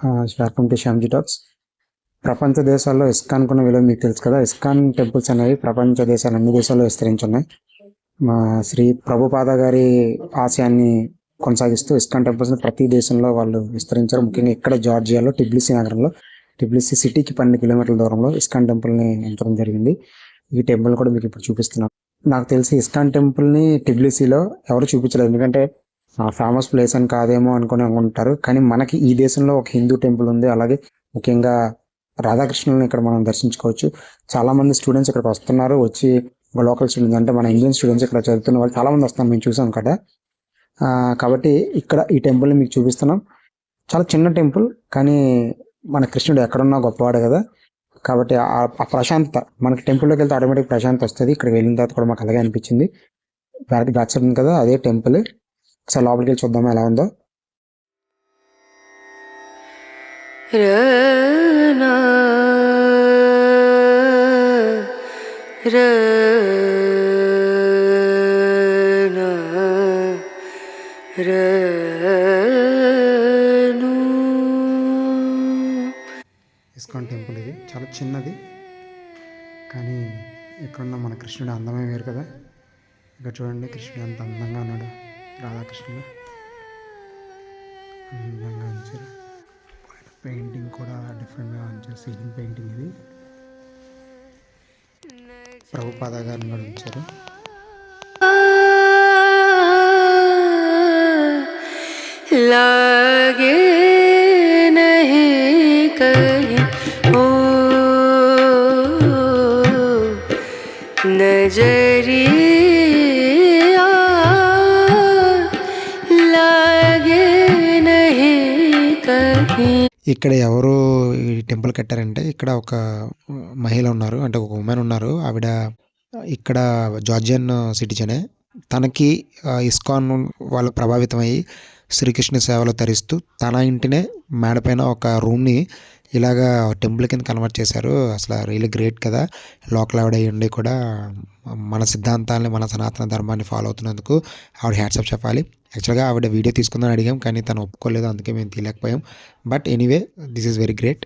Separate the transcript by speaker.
Speaker 1: Welcome to Shyamji talks. ప్రపంచ దేశాల్లో ISKCON కొన్న విలువ మీకు తెలుసు కదా. ఇస్కాన్ టెంపుల్స్ అనేవి ప్రపంచ దేశాలు అన్ని దేశాల్లో విస్తరించున్నాయి. మా శ్రీ ప్రభుపాద గారి ఆశయాన్ని కొనసాగిస్తూ ఇస్కాన్ టెంపుల్స్ని ప్రతి దేశంలో వాళ్ళు విస్తరించారు. ముఖ్యంగా ఇక్కడ జార్జియాలో టిబ్లిసీ నగరంలో, టిబ్లిసీ సిటీకి 12 కిలోమీటర్ల దూరంలో ఇస్కాన్ టెంపుల్ని ఎంచడం జరిగింది. ఈ టెంపుల్ కూడా మీకు ఇప్పుడు చూపిస్తున్నాను. నాకు తెలిసి ఇస్కాన్ టెంపుల్ని టిబ్లిసీలో ఎవరు చూపించలేదు, ఎందుకంటే ఫేమస్ ప్లేస్ అని కాదేమో అనుకుని అనుకుంటారు. కానీ మనకి ఈ దేశంలో ఒక హిందూ టెంపుల్ ఉంది. అలాగే ముఖ్యంగా రాధాకృష్ణులను ఇక్కడ మనం దర్శించుకోవచ్చు. చాలా మంది స్టూడెంట్స్ ఇక్కడికి వస్తున్నారు. వచ్చి లోకల్ స్టూడెంట్స్ అంటే మన ఇండియన్ స్టూడెంట్స్ ఇక్కడ చదువుతున్న వాళ్ళు చాలా మంది వస్తున్నారు, మేము చూసాం కదా. కాబట్టి ఇక్కడ ఈ టెంపుల్ని మీకు చూపిస్తున్నాం. చాలా చిన్న టెంపుల్, కానీ మన కృష్ణుడు ఎక్కడున్నా గొప్పవాడు కదా. కాబట్టి ఆ ప్రశాంతత, మనకి టెంపుల్లోకి వెళ్తే ఆటోమేటిక్ ప్రశాంతత వస్తుంది. ఇక్కడ వెళ్ళిన తర్వాత కూడా మాకు అలాగే అనిపించింది. బ్యాక్ సైడ్ ఉంది కదా, అదే టెంపుల్. ఒకసారి లోపలికి వెళ్ళి చూద్దామా ఎలా ఉందో. ఇస్కాన్ టెంపుల్ ఇది చాలా చిన్నది, కానీ ఇక్కడున్న మన కృష్ణుడు అందమే వేరు కదా. ఇక్కడ చూడండి, కృష్ణుడు ఎంత అందంగా ఉన్నాడు. రాధాకృష్ణుడు అందంగా ఉంచారు. పెయింటింగ్ కూడా డిఫరెంట్గా ఉంచారు. సీలింగ్ పెయింటింగ్ ఇది. ప్రభుపాద గారిని కూడా ఉంచారు.
Speaker 2: లాగే నహీ కహీ ఓ నజరియా లాగే నహీ కహీ. ఇక్కడ ఎవరు ఈ టెంపుల్ కట్టారంటే, ఇక్కడ ఒక మహిళ ఉన్నారు, అంటే ఒక ఉమెన్ ఉన్నారు. ఆవిడ ఇక్కడ జార్జియన్ సిటిజనే. తనకి ఇస్కాన్ వాళ్ళు ప్రభావితమయ్యి శ్రీకృష్ణ సేవలో తరిస్తూ తన ఇంటినే మేడపైన ఒక రూమ్ని ఇలాగా టెంపుల్ కింద కన్వర్ట్ చేశారు. అసలు రియల్లీ గ్రేట్ కదా. లోకల్ ఆవిడ ఉండి కూడా మన సిద్ధాంతాలని, మన సనాతన ధర్మాన్ని ఫాలో అవుతున్నందుకు ఆవిడ హ్యాట్సాప్ చెప్పాలి. యాక్చువల్గా ఆవిడ వీడియో తీసుకుందని అడిగాం, కానీ తను ఒప్పుకోలేదు, అందుకే మేము తీయలేకపోయాం. But anyway, this is very great.